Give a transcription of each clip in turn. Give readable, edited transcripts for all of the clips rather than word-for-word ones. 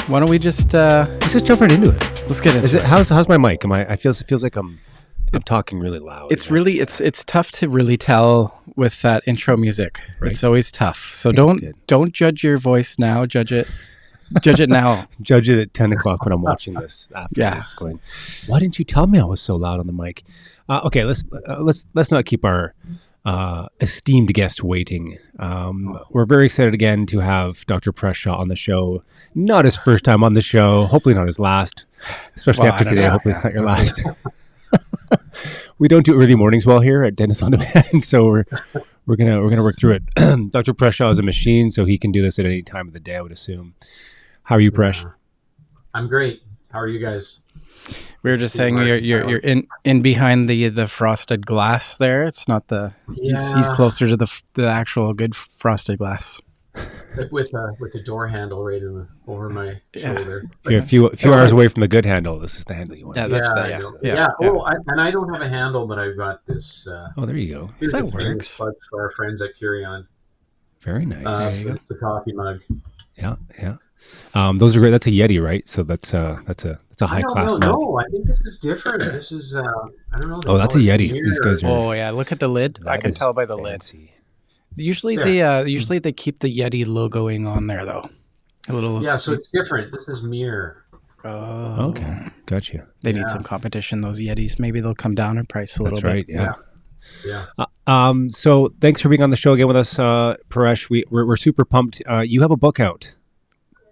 Why don't we just let's just jump right into it. let's get into it. How's my mic? It feels like I'm talking really loud. It's tough to really tell with that intro music. Right? It's always tough. So don't judge your voice now. Judge it now. Judge it at 10 o'clock when I'm watching this. After going, why didn't you tell me I was so loud on the mic? Okay, let's not keep our esteemed guest waiting. We're very excited again to have Dr. Paresh Shah on the show. Not his first time on the show. Hopefully not his last. Especially after today. Hopefully it's not your last. We don't do early mornings well here at Dentist on Demand, so we're gonna work through it. Dr. Paresh Shah is a machine, so he can do this at any time of the day, I would assume. How are you, Paresh? I'm great. How are you guys? We were just saying you're in behind the frosted glass there. It's not he's closer to the actual good frosted glass. With the door handle right over my shoulder. You're a few hours away from the good handle. This is the handle you want. Yeah. Oh, I don't have a handle, but I've got this. Oh, there you go. That works. For our friends at Curion. Very nice. It's a coffee mug. Yeah. Those are great. That's a Yeti, right? So that's a high class mug. No, I think this is different. This is I don't know. Oh, that's a Yeti. These guys are. Oh yeah, look at the lid. I can tell by the fancy lid. Usually they keep the Yeti logoing on there though. A little. Yeah, so it's different. This is mirror. Oh, okay, gotcha. They need some competition. Those Yetis. Maybe they'll come down in price a little bit. That's right. Yeah. So thanks for being on the show again with us, Paresh. We're super pumped. You have a book out.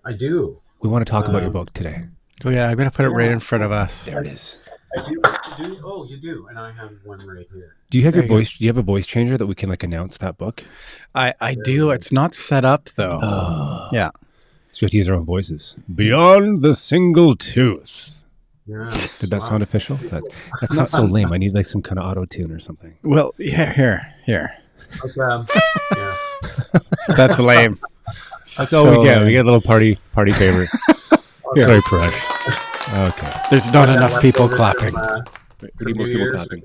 I do. We want to talk about your book today. Oh yeah, I'm gonna put it right in front of us. There it is. I do. Oh, you do, and I have one right here. Do you have your voice? Do you have a voice changer that we can announce that book? I do. It's not set up though. Yeah. So we have to use our own voices. Beyond the Single Tooth. Yeah. Did that sound official? That's not so lame. I need some kind of auto tune or something. Well, here. Okay. That's lame. That's all we get. We get a little party favorite. Sorry, Paresh. Okay. There's not enough people clapping. We need more people clapping.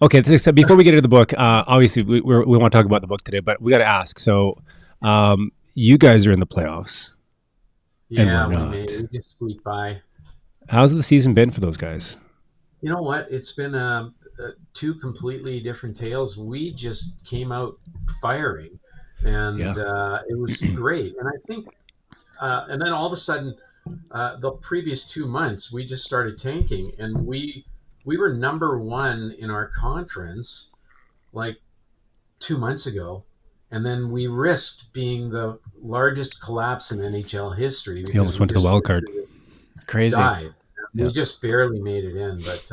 Okay, so before we get into the book, obviously we want to talk about the book today, but we got to ask. So, you guys are in the playoffs. Yeah, and we're not. We just squeaked by. How's the season been for those guys? You know what? It's been two completely different tales. We just came out firing, and it was great. And I think, and then all of a sudden, the previous 2 months, we just started tanking, and we were number one in our conference 2 months ago, and then we risked being the largest collapse in NHL history. You almost went to the wild card. Crazy. Died. We just barely made it in, but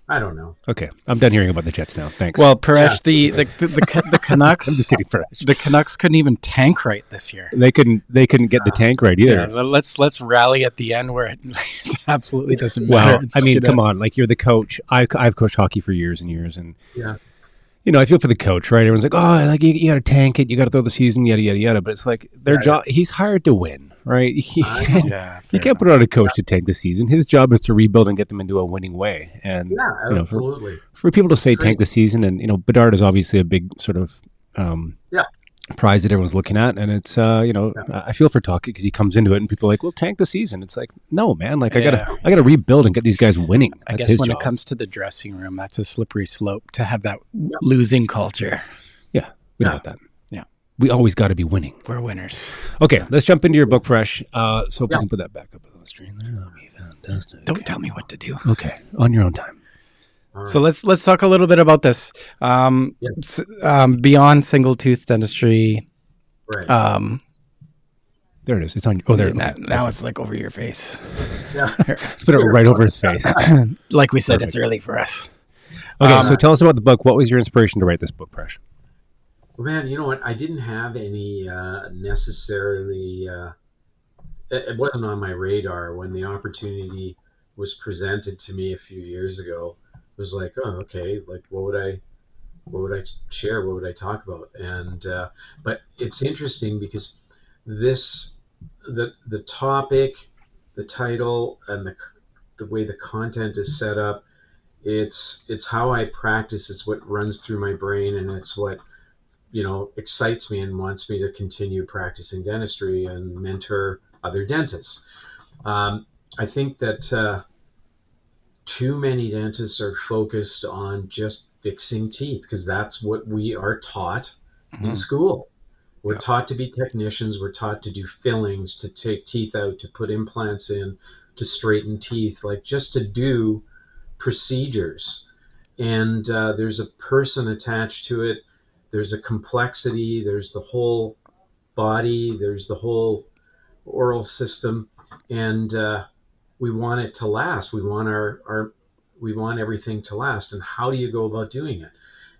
I don't know. Okay, I'm done hearing about the Jets now. Thanks. Well, Paresh, the Canucks. I'm just kidding, Paresh. The Canucks couldn't even tank right this year. They couldn't get the tank right either. Yeah, let's rally at the end where it absolutely doesn't matter. Well, I mean, come on. You're the coach. I've coached hockey for years and years, and I feel for the coach, right? Everyone's like, oh, you got to tank it, you got to throw the season, yada yada yada. But it's their job. He's hired to win, right? You can't put it on a coach to tank the season. His job is to rebuild and get them into a winning way. And absolutely. For people to say tank the season, and Bedard is obviously a big sort of prize that everyone's looking at, and it's I feel for Talkie because he comes into it and people are like, well, tank the season. It's no, man, I gotta rebuild and get these guys winning. That's I guess when job. It comes to the dressing room, that's a slippery slope to have that losing culture. Yeah, we don't want that. Yeah, we always got to be winning. We're winners. Okay, let's jump into your book, Paresh. So if we can put that back up on the screen there, that'll be fantastic. Don't tell me what to do. Okay, on your own time. So let's talk a little bit about this. Beyond single tooth dentistry. Right. There it is. It's on. Oh, there. Now it's over your face. Yeah. Spit it right over his face. Like we said, It's early for us. Okay, so tell us about the book. What was your inspiration to write this book, Paresh? Well, man, you know what? I didn't have any necessarily. It wasn't on my radar when the opportunity was presented to me a few years ago. It was oh, okay. What would I share? What would I talk about? And but it's interesting because the topic, the title, and the way the content is set up, it's how I practice. It's what runs through my brain, and it's what excites me and wants me to continue practicing dentistry and mentor other dentists. I think that too many dentists are focused on just fixing teeth because that's what we are taught in school. We're taught to be technicians. We're taught to do fillings, to take teeth out, to put implants in, to straighten teeth, like just to do procedures. And there's a person attached to it. There's a complexity. There's the whole body. There's the whole oral system. And we want it to last. We want we want everything to last. And how do you go about doing it?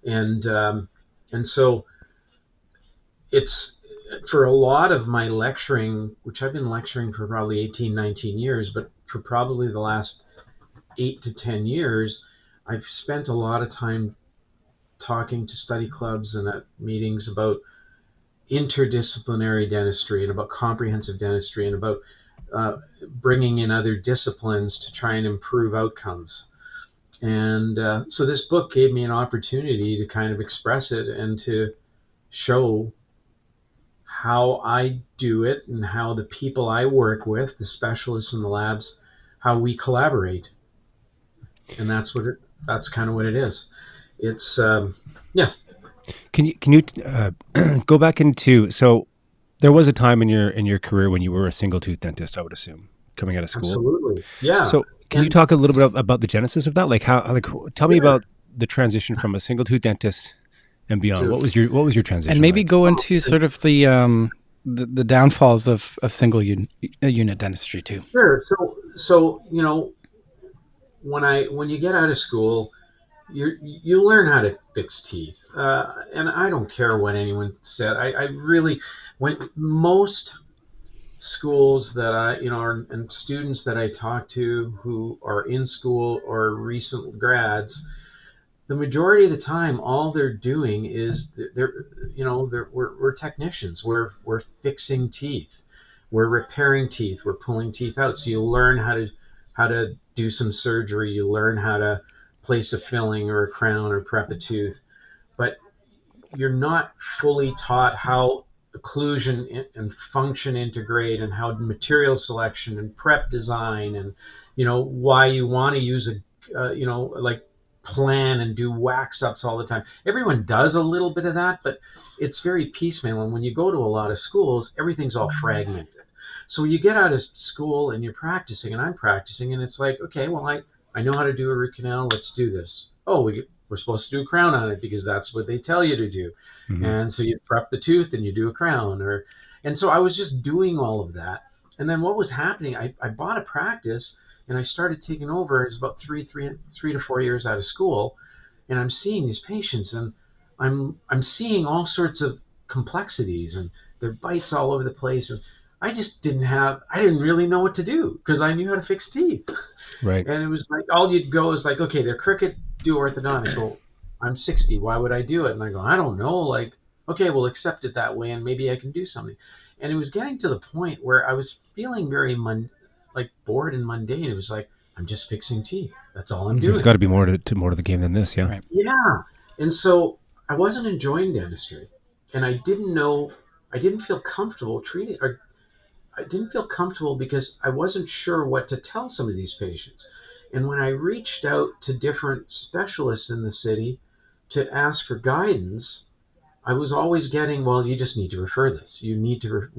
And so it's, for a lot of my lecturing, which I've been lecturing for probably 18, 19 years, but for probably the last 8 to 10 years, I've spent a lot of time talking to study clubs and at meetings about interdisciplinary dentistry and about comprehensive dentistry and about bringing in other disciplines to try and improve outcomes. And so this book gave me an opportunity to kind of express it and to show how I do it and how the people I work with, the specialists in the labs, how we collaborate. And that's kind of what it is. It's yeah. Can you go back into, so there was a time in your career when you were a single tooth dentist, I would assume, coming out of school. Absolutely. Yeah. So can you talk a little bit about the genesis of that? Like tell me about the transition from a single tooth dentist and beyond. What was your transition? And maybe go into sort of the downfalls of single unit dentistry too. Sure. So when you get out of school, you learn how to fix teeth, and I don't care what anyone said. I really, when most schools that and students that I talk to who are in school or recent grads, the majority of the time, all they're doing is we're technicians. We're fixing teeth. We're repairing teeth. We're pulling teeth out. So you learn how to do some surgery. You learn how to place a filling or a crown or prep a tooth, but you're not fully taught how occlusion and function integrate and how material selection and prep design and why you want to use like plan and do wax ups all the time. Everyone does a little bit of that, but it's very piecemeal. And when you go to a lot of schools, everything's all fragmented. So you get out of school and you're practicing, and I'm practicing, and it's like, okay, well, I know how to do a root canal. Let's do this. Oh, we're supposed to do a crown on it because that's what they tell you to do. Mm-hmm. And so you prep the tooth and you do a crown. And so I was just doing all of that. And then what was happening, I bought a practice and I started taking over. It was about three to 4 years out of school. And I'm seeing these patients, and I'm seeing all sorts of complexities, and there are bites all over the place. And I didn't really know what to do because I knew how to fix teeth. Right. And it was like, all you'd go is like, okay, they're crooked, do orthodontics. Well, I'm 60. Why would I do it? And I go, I don't know. Like, okay, we'll accept it that way, and maybe I can do something. And it was getting to the point where I was feeling very bored and mundane. It was like, I'm just fixing teeth. That's all I'm doing. There's got to be more to the game than this, yeah. Right. Yeah. And so I wasn't enjoying dentistry, and I didn't feel comfortable treating, or I didn't feel comfortable because I wasn't sure what to tell some of these patients. And when I reached out to different specialists in the city to ask for guidance, I was always getting, well, you just need to refer this. We need to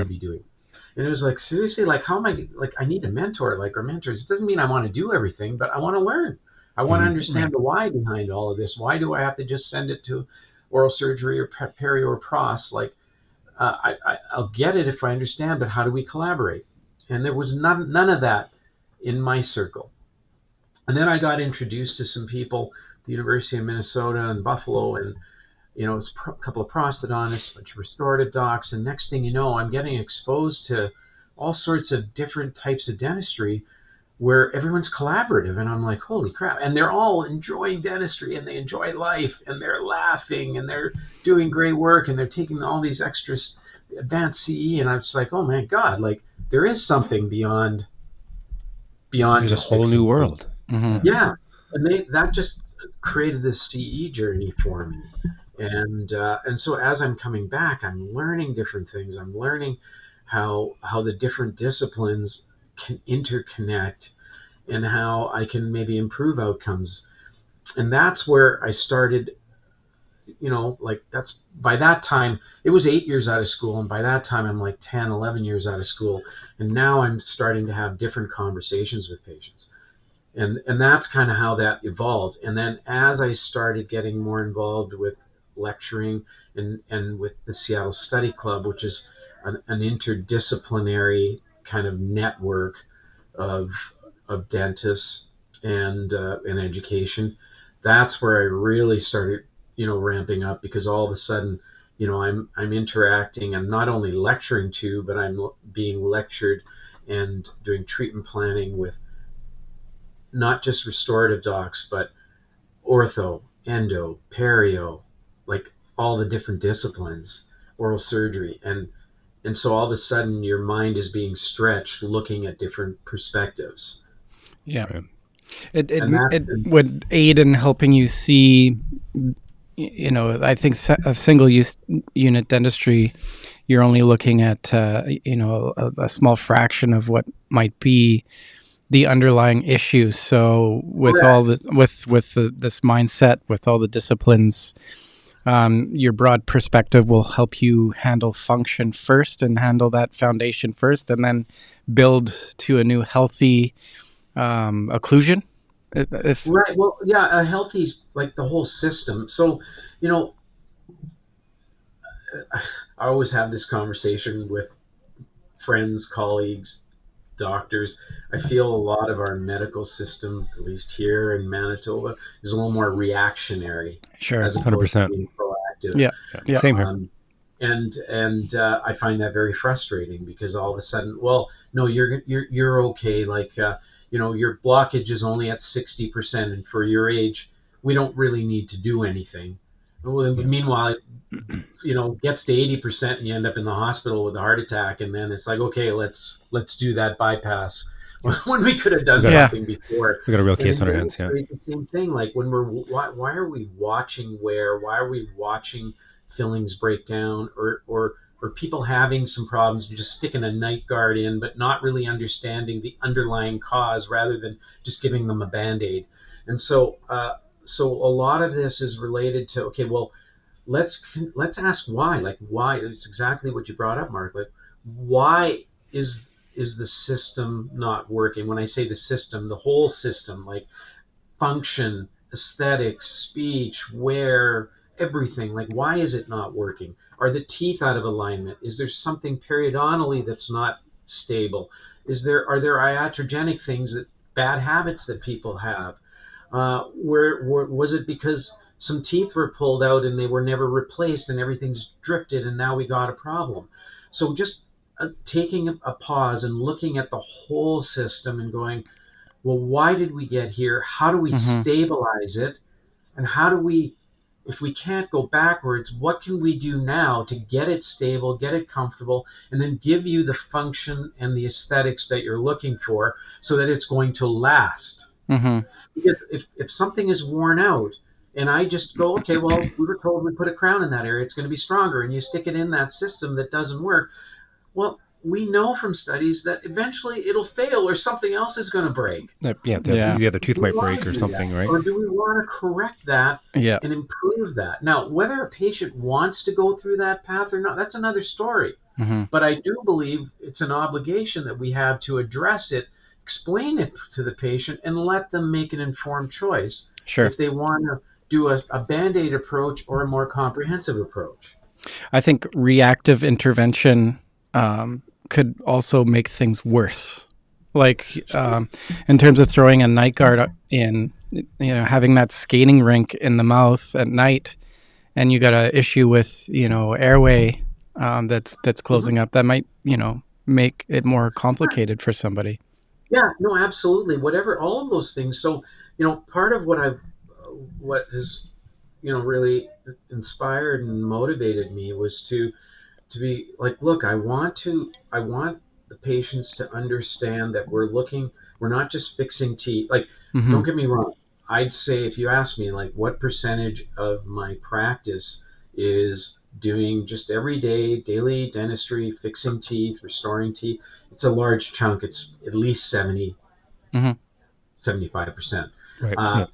be doing this. And it was like, seriously, like, how am I, like, I need a mentor, like, or mentors. It doesn't mean I want to do everything, but I want to learn. I want to understand the why behind all of this. Why do I have to just send it to oral surgery or peri or pros? Like, I'll get it if I understand, but how do we collaborate? And there was none of that in my circle. And then I got introduced to some people, the University of Minnesota and Buffalo, and it's a couple of prosthodontists, a bunch of restorative docs, and next thing you know, I'm getting exposed to all sorts of different types of dentistry where everyone's collaborative, and I'm like, holy crap. And they're all enjoying dentistry, and they enjoy life, and they're laughing, and they're doing great work, and they're taking all these extra advanced CE, and I was like, oh my God, like, there is something beyond there's a whole new world. Mm-hmm. Yeah. And that just created this CE journey for me. And so as I'm coming back, I'm learning different things. I'm learning how the different disciplines can interconnect and how I can maybe improve outcomes. And that's where I started, like that's by that time it was 8 years out of school, and by that time I'm like 10, 11 years out of school, and now I'm starting to have different conversations with patients. And that's kind of how that evolved. And then as I started getting more involved with lecturing and with the Seattle Study Club, which is an interdisciplinary kind of network of dentists and education, that's where I really started, ramping up, because all of a sudden, I'm interacting. I'm not only lecturing to, but I'm being lectured and doing treatment planning with not just restorative docs, but ortho, endo, perio, like all the different disciplines, oral surgery, and so all of a sudden your mind is being stretched, looking at different perspectives. Yeah, it would aid in helping you see. I think a single use unit dentistry, you're only looking at a small fraction of what might be the underlying issues. So with Correct. All the with this mindset, with all the disciplines, your broad perspective will help you handle function first and handle that foundation first, and then build to a new healthy occlusion. Right. Well, yeah, a healthy, like the whole system. So, I always have this conversation with friends, colleagues, doctors. I feel a lot of our medical system, at least here in Manitoba, is a little more reactionary. Sure, as opposed 100%. to being proactive. Yeah. Same here. And I find that very frustrating, because all of a sudden, well, no, you're okay. Like, your blockage is only at 60%, and for your age, we don't really need to do anything. Well, meanwhile, gets to 80% and you end up in the hospital with a heart attack, and then it's like, okay, let's do that bypass when we could have done something before. We got a real case on our hands. Yeah, it's the same thing. Like when why are we watching wear? Why are we watching fillings break down, or people having some problems, just sticking a night guard in, but not really understanding the underlying cause, rather than just giving them a Band-Aid. And so a lot of this is related to, okay, well, let's ask why. Like, why? It's exactly what you brought up, Mark. Like, why is the system not working? When I say the system, the whole system, like function, aesthetics, speech, wear, everything. Like, why is it not working? Are the teeth out of alignment? Is there something periodontally that's not stable? Are there iatrogenic things, that bad habits that people have? Was it because some teeth were pulled out and they were never replaced, and everything's drifted, and now we got a problem? So just taking a pause and looking at the whole system and going, well, why did we get here? How do we stabilize it? And how do we, if we can't go backwards, what can we do now to get it stable, get it comfortable, and then give you the function and the aesthetics that you're looking for, so that it's going to last? Because if something is worn out, and I just go, okay, well, we were told we put a crown in that area, it's going to be stronger, and you stick it in that system that doesn't work, well, we know from studies that eventually it'll fail, or something else is going to break. The other tooth might break or something, right? Or do we want to correct that and improve that? Now, whether a patient wants to go through that path or not, that's another story. But I do believe it's an obligation that we have to address it, explain it to the patient, and let them make an informed choice if they want to do a Band-Aid approach or a more comprehensive approach. I think reactive intervention could also make things worse. Like in terms of throwing a night guard in, having that skating rink in the mouth at night, and you got an issue with airway that's closing up, that might make it more complicated for somebody. Yeah, no, absolutely. Whatever, all of those things. So, part of what has, really inspired and motivated me was to be like, look, I want the patients to understand that we're not just fixing teeth. Like, don't get me wrong. I'd say, if you ask me, like, what percentage of my practice is doing just everyday, daily dentistry, fixing teeth, restoring teeth. It's a large chunk. It's at least 70, 75%. Right.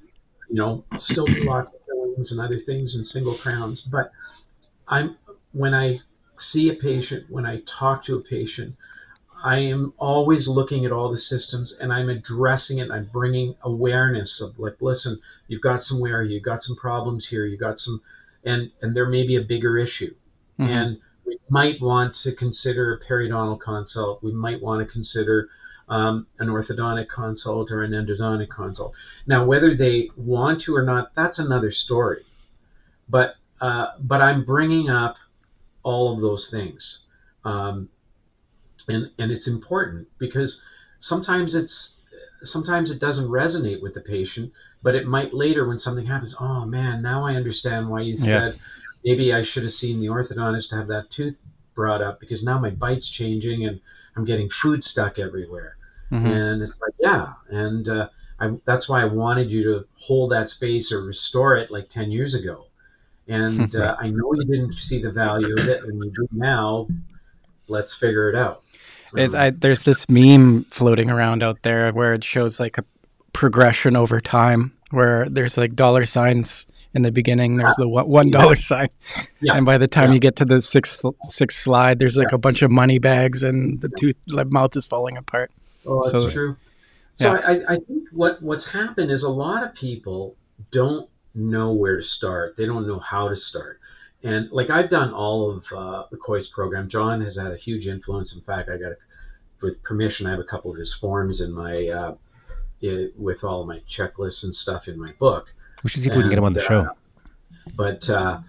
Still do lots of fillings and other things and single crowns. But when I see a patient, when I talk to a patient, I am always looking at all the systems and I'm addressing it. I'm bringing awareness of like, listen, you've got some wear, you've got some problems here, you got some, and there may be a bigger issue. And we might want to consider a periodontal consult. We might want to consider an orthodontic consult or an endodontic consult. Now, whether they want to or not, that's another story. But I'm bringing up all of those things. And it's important because sometimes it doesn't resonate with the patient, but it might later when something happens. Oh man, now I understand why you said maybe I should have seen the orthodontist to have that tooth brought up, because now my bite's changing and I'm getting food stuck everywhere. And it's like, and that's why I wanted you to hold that space or restore it like 10 years ago. And I know you didn't see the value of it, and you do now. Let's figure it out. There's this meme floating around out there where it shows like a progression over time, where there's like dollar signs in the beginning. There's the $1 sign, and by the time you get to the sixth slide, there's like a bunch of money bags, and the mouth is falling apart. Oh, that's true. So I think what's happened is a lot of people don't know where to start. They don't know how to start. And like I've done all of the COIS program. John has had a huge influence. In fact, with permission, I have a couple of his forms in my with all of my checklists and stuff in my book. We should see if we can get him on the show. But the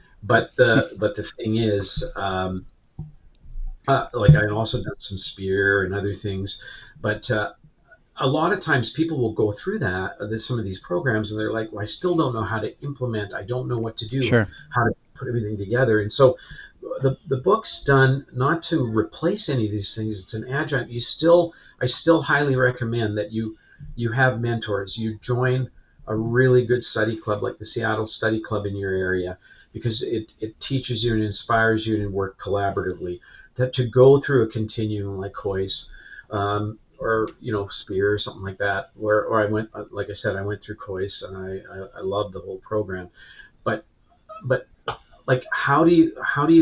thing is, like I've also done some spear and other things, but a lot of times people will go through some of these programs and they're like, well, I still don't know how to implement. I don't know what to do, how to put everything together. And so the book's done not to replace any of these things. It's an adjunct. I still highly recommend that you have mentors. You join a really good study club like the Seattle Study Club in your area, because it teaches you and inspires you to work collaboratively. That to go through a continuum like COIS, or spear or something like that, or I went, like I said, I went through COIS and I love the whole program, but like how do you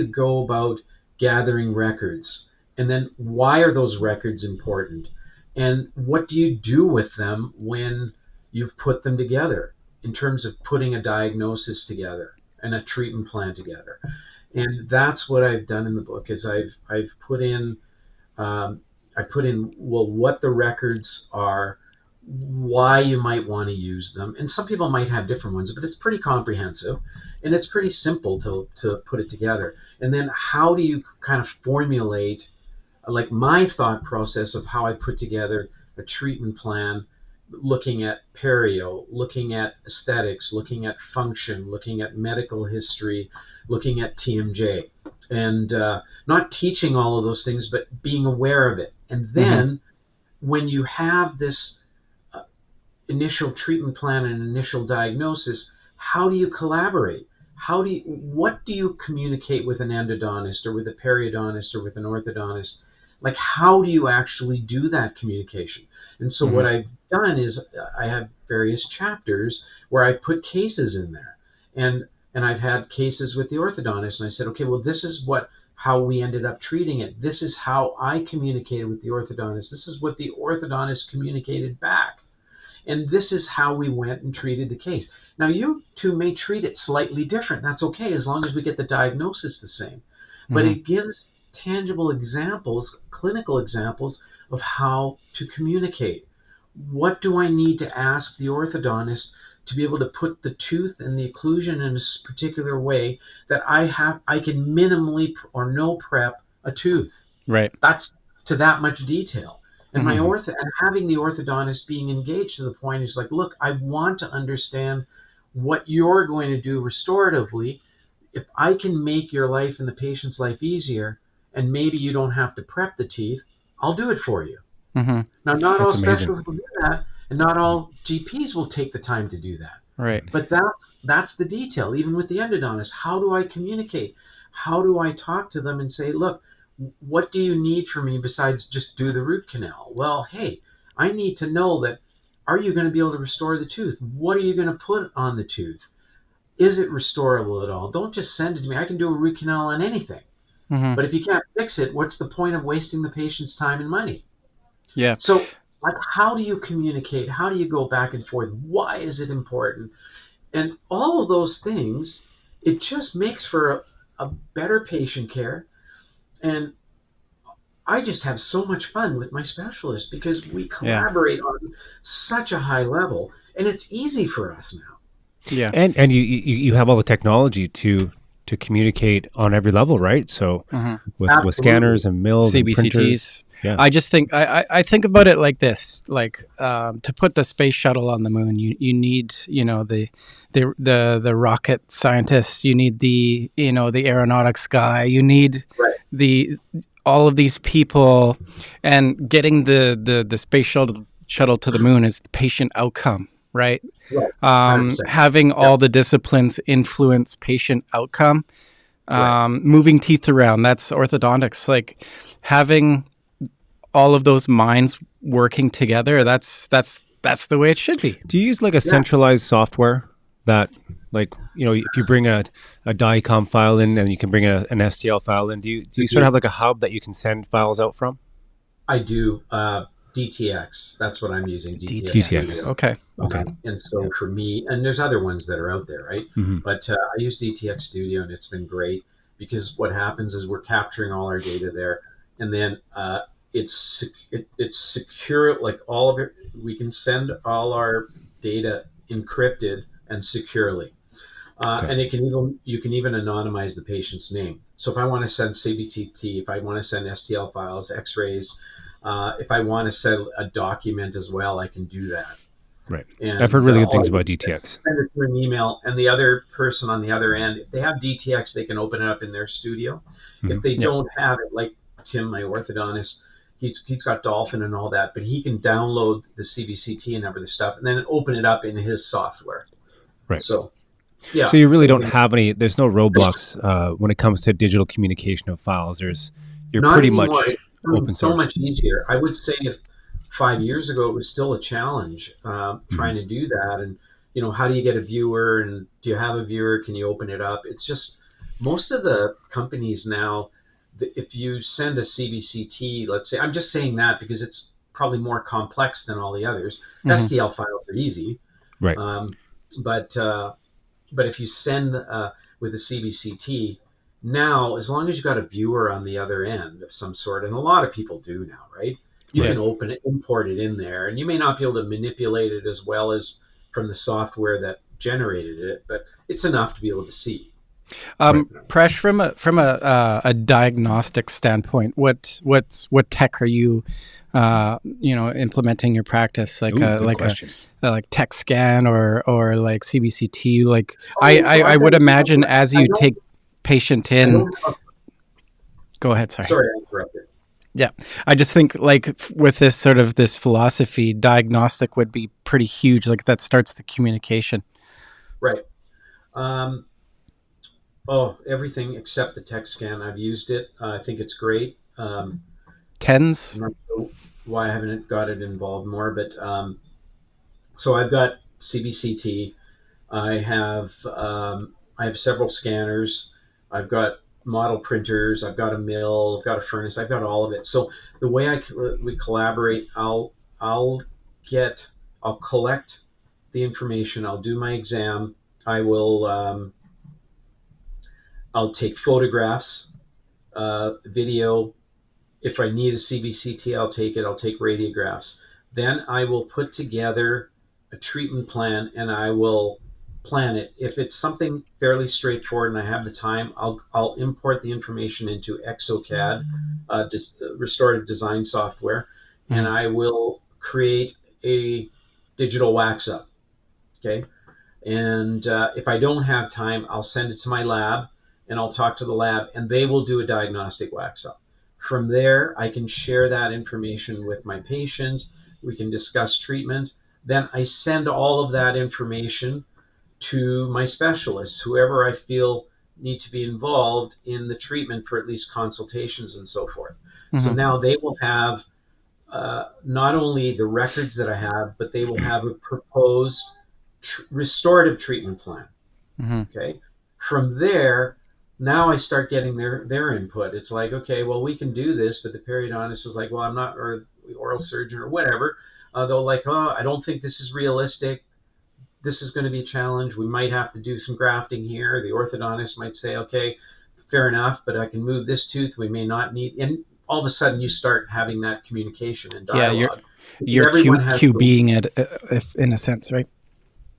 go about gathering records, and then why are those records important, and what do you do with them when you've put them together in terms of putting a diagnosis together and a treatment plan together. And that's what I've done in the book is I've put in what the records are, why you might want to use them. And some people might have different ones, but it's pretty comprehensive and it's pretty simple to put it together. And then how do you kind of formulate like my thought process of how I put together a treatment plan, looking at perio, looking at aesthetics, looking at function, looking at medical history, looking at TMJ, and not teaching all of those things, but being aware of it. And then when you have this initial treatment plan and initial diagnosis, how do you collaborate? What do you communicate with an endodontist or with a periodontist or with an orthodontist? Like, how do you actually do that communication? And so what I've done is I have various chapters where I put cases in there. And I've had cases with the orthodontist, and I said, okay, well, this is how we ended up treating it. This is how I communicated with the orthodontist. This is what the orthodontist communicated back. And this is how we went and treated the case. Now, you two may treat it slightly different. That's okay, as long as we get the diagnosis the same. But it gives tangible examples, clinical examples of how to communicate. What do I need to ask the orthodontist to be able to put the tooth and the occlusion in a particular way that I can minimally or no prep a tooth. Right. That's to that much detail. And and having the orthodontist being engaged to the point is like, look, I want to understand what you're going to do restoratively. If I can make your life and the patient's life easier, and maybe you don't have to prep the teeth, I'll do it for you. Now, not all specialists will do that, and not all GPs will take the time to do that. Right. But that's the detail. Even with the endodontist, how do I communicate? how do I talk to them and say, look, what do you need from me besides just do the root canal? Well, hey, I need to know that, are you going to be able to restore the tooth? What are you going to put on the tooth? Is it restorable at all? Don't just send it to me. I can do a root canal on anything. Mm-hmm. But if you can't fix it, what's the point of wasting the patient's time and money? Yeah. So, like, how do you communicate? How do you go back and forth? Why is it important? And all of those things, it just makes for a better patient care. And I just have so much fun with my specialist because we collaborate on such a high level, and it's easy for us now. Yeah, and you have all the technology to communicate on every level, right? So with scanners and mills, CBCTs. And printers. Yeah. I just think I think about it like this: like to put the space shuttle on the moon, you need the rocket scientists, you need the aeronautics guy, you need all of these people, and getting the space shuttle to the moon is the patient outcome. Right. Having all the disciplines influence patient outcome, moving teeth around, that's orthodontics. Like having all of those minds working together, that's the way it should be. Do you use like a centralized software that, like, if you bring a DICOM file in and you can bring an STL file in, do you sort of have like a hub that you can send files out from? I do. DTX, that's what I'm using. DTX. Okay. And so for me, and there's other ones that are out there, right? Mm-hmm. But I use DTX Studio, and it's been great because what happens is we're capturing all our data there, and then it's secure. Like all of it, we can send all our data encrypted and securely. And you can even anonymize the patient's name. So if I want to send CBCT, if I want to send STL files, X-rays, if I want to send a document as well, I can do that. Right. And I've heard really good things about DTX. Send it through an email, and the other person on the other end, if they have DTX, they can open it up in their studio. Mm-hmm. If they don't have it, like Tim, my orthodontist, he's got Dolphin and all that, but he can download the CBCT and other stuff, and then open it up in his software. Right. So, yeah. So you really don't have any. There's no roadblocks when it comes to digital communication of files. You're pretty much open source. So much easier. I would say if 5 years ago it was still a challenge trying to do that, and how do you get a viewer, and do you have a viewer? Can you open it up? It's just most of the companies now. If you send a CBCT, let's say, I'm just saying that because it's probably more complex than all the others. Mm-hmm. STL files are easy, right? But if you send with a CBCT, now, as long as you've got a viewer on the other end of some sort, and a lot of people do now, right? You can open it, import it in there, and you may not be able to manipulate it as well as from the software that generated it, but it's enough to be able to see. Paresh, from a diagnostic standpoint, what tech are you implementing in your practice? Like like tech scan or like CBCT? Like I would imagine as you take patient in. Go ahead. Sorry, I interrupted. Yeah, I just think like with this philosophy, diagnostic would be pretty huge. Like that starts the communication. Right. Everything except the tech scan. I've used it. I think it's great. TENS. I'm not sure why I haven't got it involved more, but so I've got CBCT. I have several scanners. I've got model printers. I've got a mill. I've got a furnace. I've got all of it. So the way we collaborate, I'll collect the information. I'll do my exam. I will. I'll take photographs, video. If I need a CBCT, I'll take it. I'll take radiographs. Then I will put together a treatment plan, and I will plan it. If it's something fairly straightforward and I have the time, I'll import the information into ExoCAD, restorative design software, and I will create a digital wax up. Okay, and if I don't have time, I'll send it to my lab, and I'll talk to the lab, and they will do a diagnostic wax up. From there, I can share that information with my patient. We can discuss treatment. Then I send all of that information to my specialists, whoever I feel need to be involved in the treatment for at least consultations and so forth. Mm-hmm. So now they will have not only the records that I have, but they will have a proposed restorative treatment plan. Mm-hmm. Okay. From there, now I start getting their input. It's like, okay, well, we can do this, but the periodontist is like, well, I'm not, or the oral surgeon or whatever. They'll like, oh, I don't think this is realistic. This is going to be a challenge. We might have to do some grafting here. The orthodontist might say, okay, fair enough, but I can move this tooth. We may not need, and all of a sudden you start having that communication and dialogue. Yeah, you're QBing it, if in a sense, right?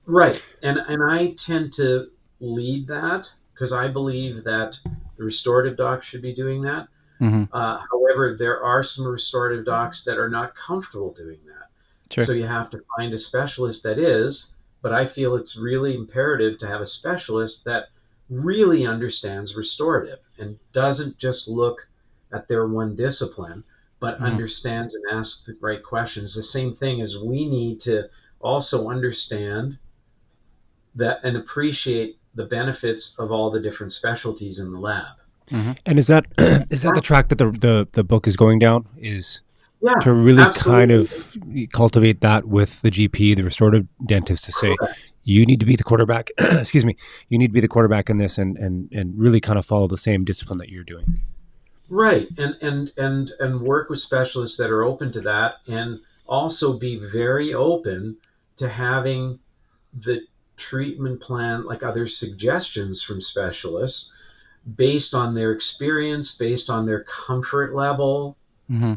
Right. And I tend to lead that because I believe that the restorative docs should be doing that. Mm-hmm. However, there are some restorative docs that are not comfortable doing that. Sure. So you have to find a specialist that is, but I feel it's really imperative to have a specialist that really understands restorative and doesn't just look at their one discipline, but understands and asks the right questions. The same thing as we need to also understand that and appreciate the benefits of all the different specialties in the lab. Mm-hmm. And is that the track that the book is going down? Is to really absolutely. kind of cultivate that with the GP, the restorative dentist, to say, you need to be the quarterback. Excuse me. You need to be the quarterback in this, and really kind of follow the same discipline that you're doing. Right, and work with specialists that are open to that, and also be very open to having the treatment plan, like other suggestions from specialists, based on their experience, based on their comfort level,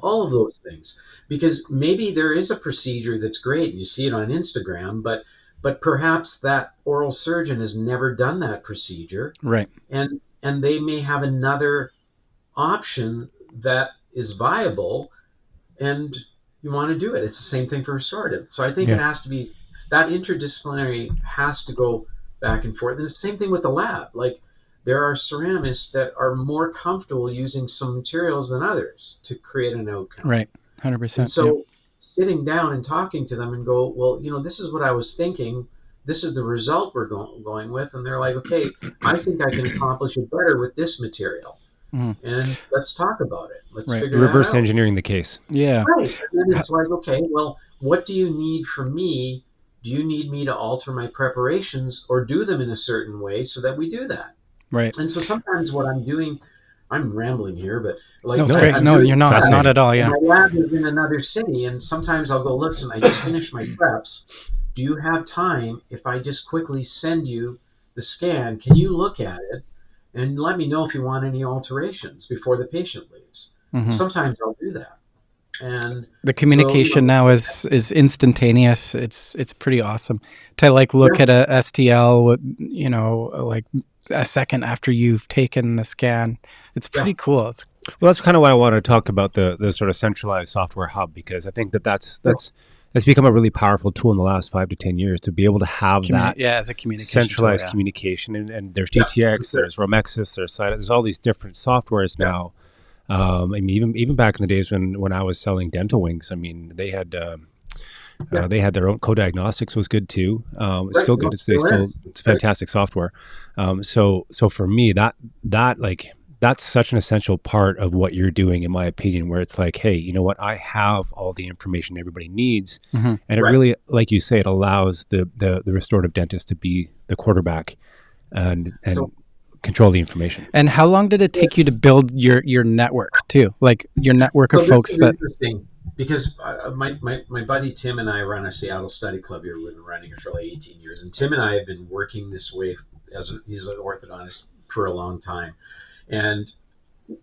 all of those things. Because maybe there is a procedure that's great, and you see it on Instagram, but perhaps that oral surgeon has never done that procedure, right? And they may have another option that is viable, and you want to do it. It's the same thing for restorative. So I think it has to be, that interdisciplinary has to go back and forth. And it's the same thing with the lab. Like, there are ceramists that are more comfortable using some materials than others to create an outcome. Right, 100%. And so sitting down and talking to them and go, well, this is what I was thinking. This is the result we're going with. And they're like, okay, I think I can accomplish it better with this material. And let's talk about it. Let's figure that out. Reverse engineering the case. Yeah. Right. And then it's like, okay, well, what do you need from me? Do you need me to alter my preparations or do them in a certain way so that we do that? Right. And so sometimes what I'm doing, I'm rambling here, but like, no, it's great. No, you're not at all. Yeah. My lab is in another city, and sometimes I'll go, listen, I just finished my preps. Do you have time if I just quickly send you the scan? Can you look at it and let me know if you want any alterations before the patient leaves? Sometimes I'll do that. And the communication now is instantaneous. It's pretty awesome to look at a STL, like a second after you've taken the scan. It's pretty cool. Well, that's kind of why I want to talk about the sort of centralized software hub, because I think that's become a really powerful tool in the last 5 to 10 years to be able to have that as a communication centralized tool, communication. And there's DTX, there's Romexis, there's all these different softwares now. I mean, even back in the days when I was selling dental wings, I mean, they had their own co-diagnostics was good too. It's still good. It's fantastic software. So for me, that's such an essential part of what you're doing, in my opinion, where it's like, hey, you know what? I have all the information everybody needs. And it really, like you say, it allows the restorative dentist to be the quarterback and control the information. And how long did it take you to build your network too? Like your network of folks that... Interesting, because my buddy Tim and I run a Seattle study club here. We've been running it for like 18 years. And Tim and I have been working this way he's an orthodontist for a long time. And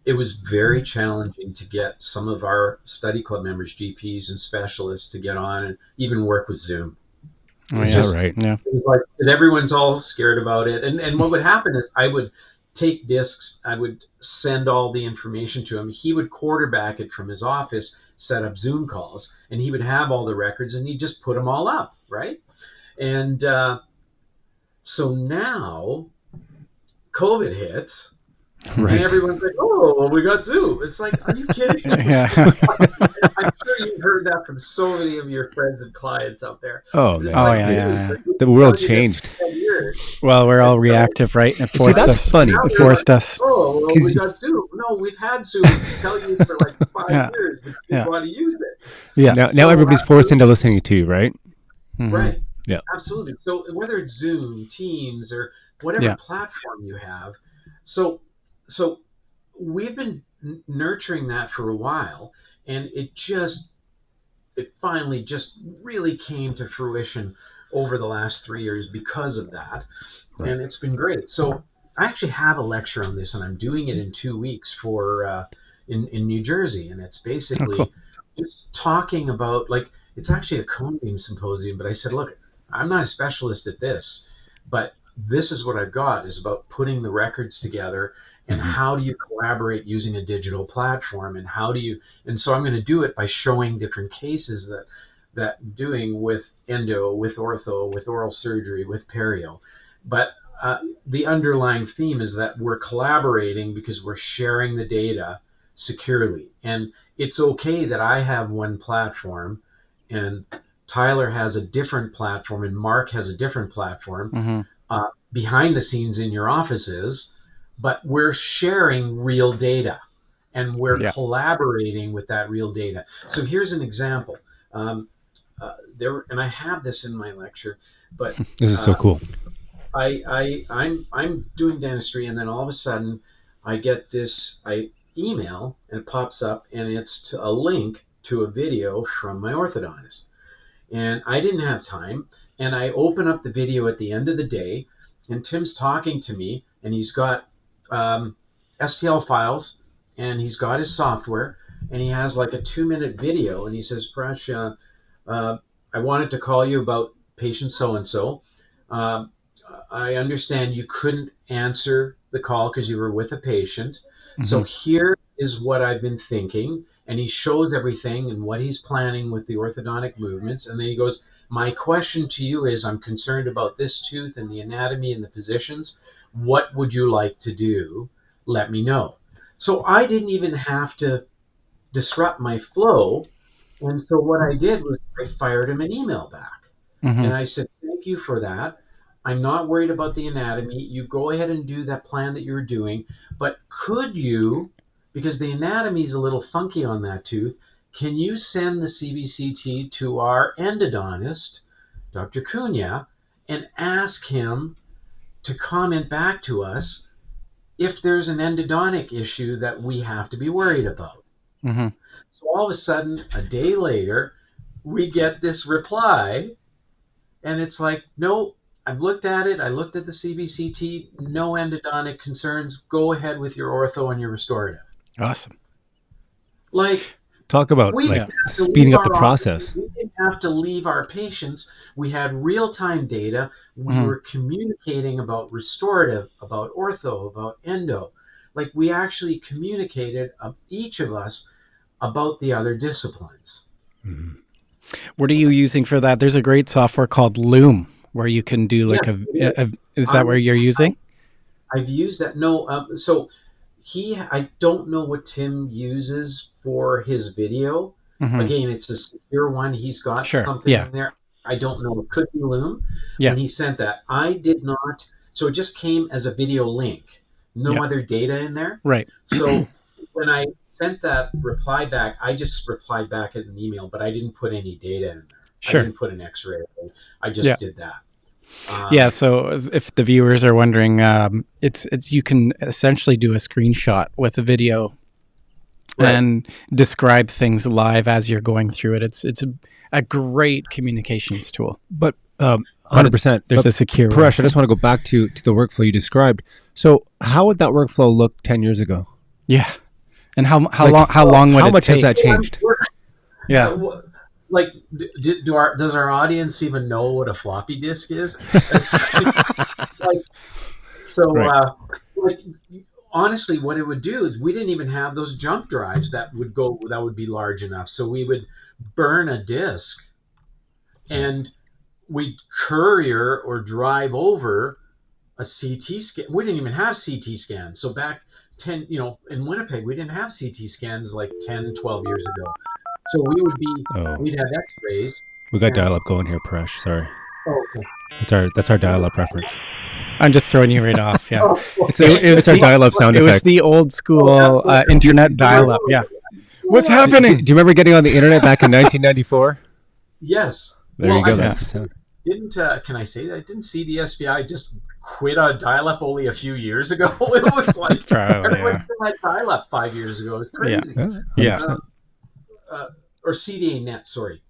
it was very challenging to get some of our study club members, GPs and specialists, to get on and even work with Zoom. Oh, yeah, right. Yeah. It was like, because everyone's all scared about it. And what would happen is I would take discs, I would send all the information to him. He would quarterback it from his office, set up Zoom calls, and he would have all the records, and he'd just put them all up, right? And so now COVID hits, and everyone's like, oh, well, we got Zoom. It's like, are you kidding? Yeah. I'm sure you've heard that from so many of your friends and clients out there. Oh, It's man. like, yeah. The world changed. Well, we're all And so- reactive, right? And it See, forced that's us. funny. Now It they're forced like, us. oh, well, 'Cause we you- got Zoom. No, we've had Zoom tell you for like 5 Yeah. years, but you Yeah. want to use it. Yeah. Now So, everybody's forced into listening to you, right? Mhm. Right. Yeah. Absolutely. So whether it's Zoom, Teams, or whatever Yeah. platform you have, so we've been nurturing that for a while, and it finally just really came to fruition over the last 3 years because of that. Right. And it's been great. So I actually have a lecture on this, and I'm doing it in 2 weeks for in New Jersey, and it's basically cool. just talking about, like, it's actually a cone beam symposium, but I said, look, I'm not a specialist at this, but this is what I've got, is about putting the records together, and how do you collaborate using a digital platform, and so I'm going to do it by showing different cases that I'm doing with endo, with ortho, with oral surgery, with perio. But the underlying theme is that we're collaborating because we're sharing the data securely. And it's okay that I have one platform and Tyler has a different platform and Mark has a different platform behind the scenes in your offices, but we're sharing real data and we're collaborating with that real data. So here's an example. And I have this in my lecture, but This is so cool. I'm doing dentistry, and then all of a sudden I get this email, and it pops up, and it's a link to a video from my orthodontist. And I didn't have time, and I open up the video at the end of the day, and Tim's talking to me, and he's got STL files, and he's got his software, and he has like a 2-minute video, and he says, Paresh, I wanted to call you about patient so-and-so. I understand you couldn't answer the call because you were with a patient. So here is what I've been thinking. And he shows everything and what he's planning with the orthodontic movements. And then he goes, my question to you is, I'm concerned about this tooth and the anatomy and the positions. What would you like to do? Let me know. So I didn't even have to disrupt my flow. And so what I did was I fired him an email back. And I said, thank you for that. I'm not worried about the anatomy. You go ahead and do that plan that you're doing. But could you, because the anatomy is a little funky on that tooth, can you send the CBCT to our endodontist, Dr. Cunha, and ask him to comment back to us if there's an endodontic issue that we have to be worried about? So all of a sudden, a day later, we get this reply, and it's like, no, I've looked at it. I looked at the CBCT. No endodontic concerns. Go ahead with your ortho and your restorative. Awesome. Like, talk about speeding up the process. We didn't have to leave our patients. We had real-time data. We were communicating about restorative, about ortho, about endo. Like, we actually communicated, each of us, about the other disciplines. What are you using for that? There's a great software called Loom where you can do like is that where you're using? I've used that. No, so I don't know what Tim uses for his video. Again, it's a secure one. He's got something in there. I don't know. It could be Loom. When he sent that, I did not. So it just came as a video link. No other data in there. Right. So when I sent that reply back, I just replied back at an email, but I didn't put any data in there. Sure. I didn't put an X-ray. I just did that. So if the viewers are wondering, it's you can essentially do a screenshot with a video and describe things live as you're going through it. It's a great communications tool. But 100%. There's a secure one. Paresh, I just want to go back to the workflow you described. So how would that workflow look 10 years ago? Yeah. And how long would it take? How much has that changed? Yeah. Like, does our audience even know what a floppy disk is? Honestly, what it would do is we didn't even have those jump drives that would be large enough. So we would burn a disk and we'd courier or drive over a CT scan. We didn't even have CT scans. So back in Winnipeg, we didn't have CT scans like 10, 12 years ago. So we'd have X-rays. We got dial-up going here, Paresh. Sorry. Oh, okay. That's our dial-up reference. I'm just throwing you right off. Yeah, it's our dial-up sound effect. It was the old school internet dial-up. Yeah. What's happening? Do you remember getting on the internet back in 1994? Yes. There you go. That's the sound. Can I say that? Didn't CDSBI just quit on dial-up only a few years ago? It was like everyone had dial-up 5 years ago. It was crazy. Yeah. Or CDA.net, sorry.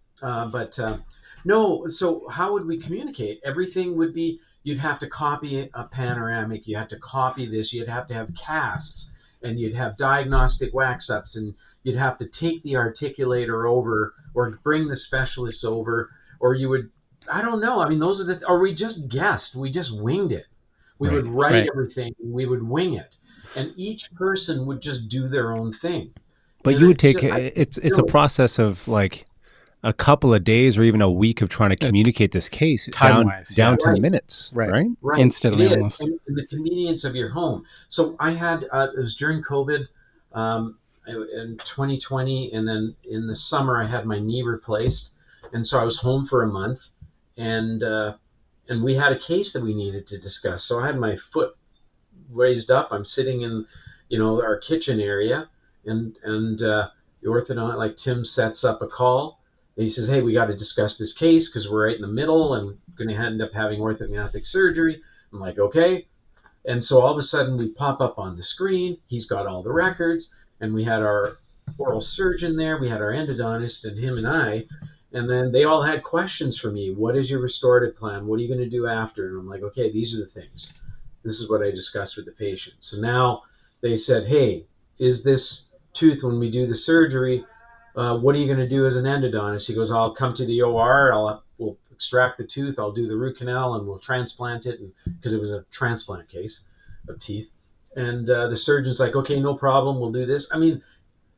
No, so how would we communicate? Everything would be, you'd have to copy a panoramic, you have to copy this, you'd have to have casts, and you'd have diagnostic wax-ups, and you'd have to take the articulator over, or bring the specialists over, or you would, I don't know, I mean, those are or we just guessed, we just winged it. We would write everything, we would wing it, and each person would just do their own thing. But and you would take, it's a process of like, a couple of days or even a week of trying to communicate this case down to minutes, right? Instantly almost. And the convenience of your home. So I had, it was during COVID in 2020, and then in the summer I had my knee replaced. And so I was home for a month, and we had a case that we needed to discuss. So I had my foot raised up. I'm sitting in, our kitchen area, and the orthodontist, like Tim, sets up a call. And he says, hey, we got to discuss this case because we're right in the middle and going to end up having orthodontic surgery. I'm like, okay. And so all of a sudden we pop up on the screen. He's got all the records, and we had our oral surgeon there. We had our endodontist and him and I. And then they all had questions for me. What is your restorative plan? What are you going to do after? And I'm like, okay, these are the things. This is what I discussed with the patient. So now they said, hey, is this tooth, when we do the surgery, what are you going to do as an endodontist? He goes, I'll come to the OR, we'll extract the tooth, I'll do the root canal, and we'll transplant it, because it was a transplant case of teeth. And the surgeon's like, okay, no problem, we'll do this. I mean,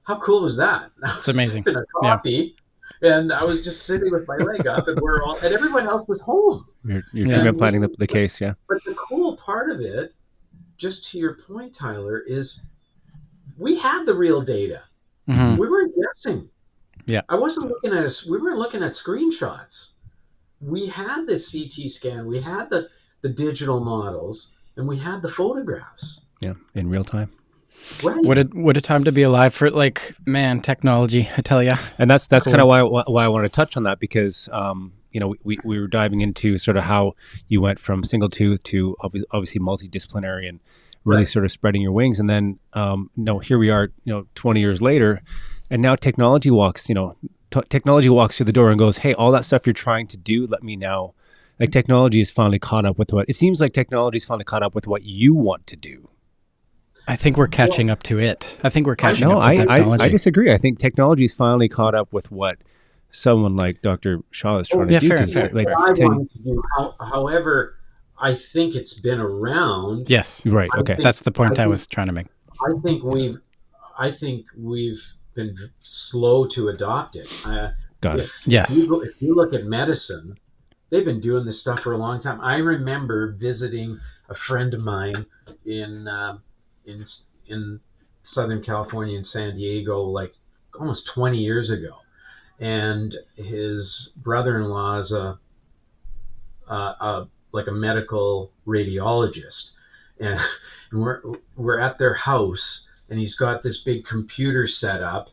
how cool was that? It's amazing. I was sipping a coffee, and I was just sitting with my leg up, and and everyone else was home. You're treatment planning the case, yeah. But the cool part of it, just to your point, Tyler, is we had the real data. Mm-hmm. We weren't guessing. Yeah. I wasn't looking at we weren't looking at screenshots. We had the CT scan, we had the digital models, and we had the photographs. Yeah, in real time. Right. What a time to be alive for technology, I tell you. And that's cool. Kind of why I wanted to touch on that, because we were diving into sort of how you went from single tooth to obviously multi-disciplinary and really sort of spreading your wings. And then, here we are, 20 years later, and now technology walks through the door and goes, hey, all that stuff you're trying to do, let me now, like technology is finally caught up with it seems like technology is finally caught up with what you want to do. I think we're catching up to it. I think we're catching up to technology. I disagree. I think technology is finally caught up with what someone like Dr. Shaw is trying to do. Fair. Like, I wanted to do, however, I think it's been around. Yes. Right. Okay. That's the point I was trying to make. I think we've been slow to adopt it. Got it. Yes. If you look at medicine, they've been doing this stuff for a long time. I remember visiting a friend of mine in Southern California, in San Diego, like almost 20 years ago, and his brother-in-law is a medical radiologist, and we're at their house, and he's got this big computer set up,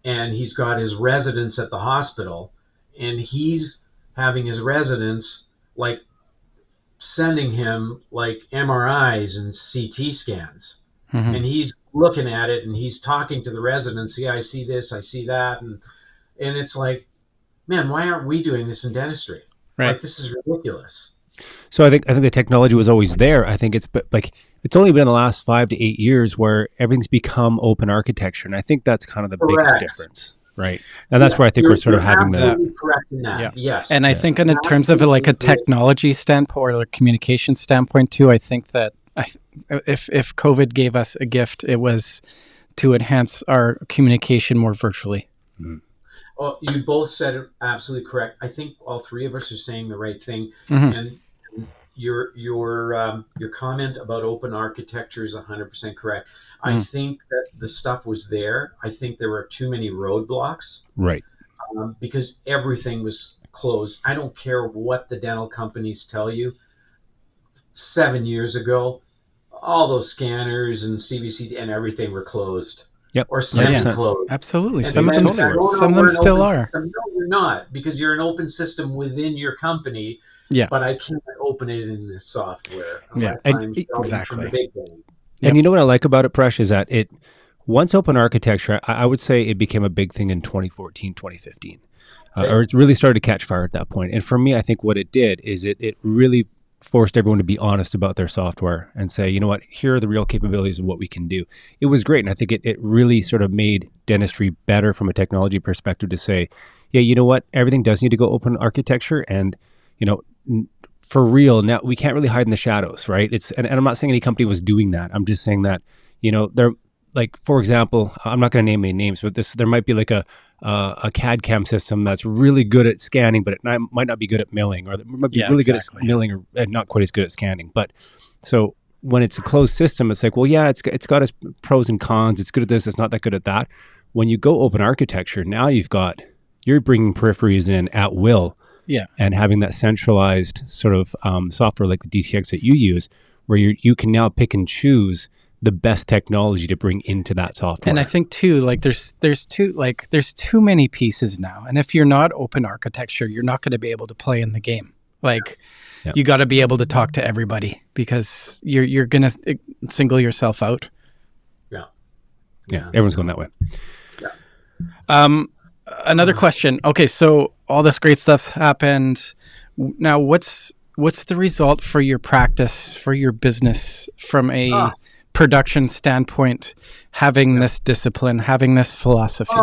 and he's got his residents at the hospital, and he's having his residents like sending him like MRIs and CT scans, and he's looking at it, and he's talking to the residents. Yeah, I see this, I see that, and it's like, man, why aren't we doing this in dentistry? Right. Like, this is ridiculous. So I think the technology was always there. I think it's only been the last 5 to 8 years where everything's become open architecture, and I think that's kind of the biggest difference, right? And that's where I think we're sort of having that. Correct in that. Yeah. Yes. And I think in terms of a technology standpoint or a communication standpoint too, I think that if COVID gave us a gift, it was to enhance our communication more virtually. Mm-hmm. Well, you both said it absolutely correct. I think all three of us are saying the right thing. And your comment about open architecture is 100% correct. I think that the stuff was there. I think there were too many roadblocks. Right. Because everything was closed. I don't care what the dental companies tell you. 7 years ago, all those scanners and CBC and everything were closed. Yep. Or semi-closed. Absolutely. Some of them still are. No, you're not, because you're an open system within your company. Yeah. But I can't open it in this software. Yeah. Exactly. From the big bang. And you know what I like about it, Paresh, is that once open architecture, I would say it became a big thing in 2014, 2015. Or it really started to catch fire at that point. And for me, I think what it did is it really forced everyone to be honest about their software and say, you know what, here are the real capabilities of what we can do. It was great. And I think it really sort of made dentistry better from a technology perspective to say, yeah, you know what, everything does need to go open architecture. And, you know, for real, now we can't really hide in the shadows, right? And I'm not saying any company was doing that. I'm just saying that, you know, they're like, for example, I'm not going to name any names, but there might be like a CAD CAM system that's really good at scanning, but it might not be good at milling, or it might be really good at milling, or not quite as good at scanning. But so when it's a closed system, it's like, well, yeah, it's got its pros and cons. It's good at this. It's not that good at that. When you go open architecture, now you're bringing peripheries in at will. Yeah. And having that centralized sort of software like the DTX that you use, where you can now pick and choose the best technology to bring into that software. And I think too, like there's too many pieces now. And if you're not open architecture, you're not going to be able to play in the game. Like you got to be able to talk to everybody, because you're going to single yourself out. Yeah. Everyone's going that way. Yeah. Another question. Okay. So all this great stuff's happened. Now what's the result for your practice, for your business, from a production standpoint, having this discipline, having this philosophy?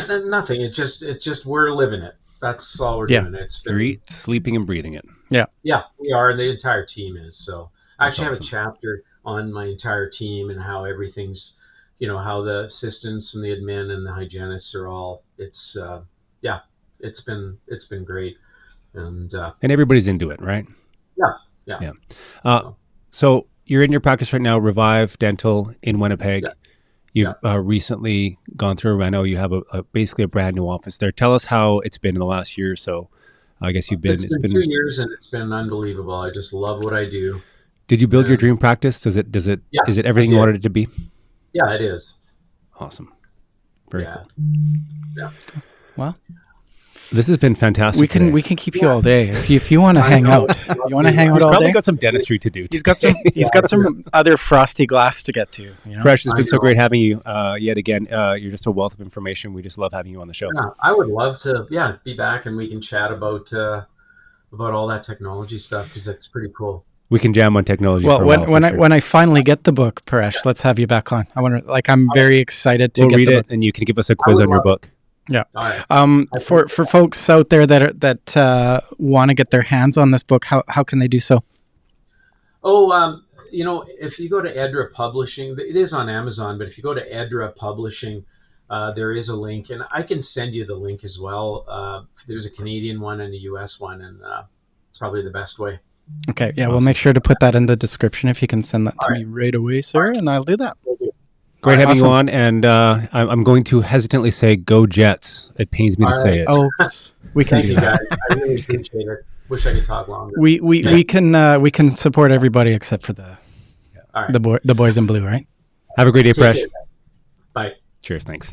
Nothing. It's just we're living it. That's all we're doing. It's sleeping and breathing it. Yeah, we are, and the entire team is. So I actually have a chapter on my entire team and how everything's, you know, how the assistants and the admin and the hygienists are all. It's been great, and everybody's into it, right? Yeah. So you're in your practice right now, Revive Dental in Winnipeg. Yeah. You've recently gone through, I know you have basically a brand new office there. Tell us how it's been in the last year or so. I guess it's been 2 years, and it's been unbelievable. I just love what I do. Did you build your dream practice? Is it everything you wanted it to be? Yeah, it is. Awesome. Very cool. Yeah. Well, this has been fantastic. We can keep you all day if you want to hang out. You want to hang out He's all probably day? got some dentistry to do. He's got some other frosty glass to get to. You know? Fresh, it's been so great having you yet again. You're just a wealth of information. We just love having you on the show. Yeah, I would love to be back, and we can chat about all that technology stuff, because that's pretty cool. We can jam on technology. Well, when I finally get the book, Paresh, let's have you back on. I'm very excited to read it, and you can give us a quiz on your book. Yeah. For folks out there that want to get their hands on this book, how can they do so? You know, if you go to Edra Publishing, it is on Amazon, but if you go to Edra Publishing, there is a link, and I can send you the link as well. There's a Canadian one and a US one, and it's probably the best way. Okay. Yeah. Awesome. We'll make sure to put that in the description if you can send that to me right away, sir, and I'll do that. Great having you on, and I'm going to hesitantly say "Go Jets." It pains me to say it. Oh, we can do that. Guys. I really appreciate it. Wish I could talk longer. We can support everybody except for the boys in blue, right? Have a great day, Paresh. Bye. Cheers. Thanks.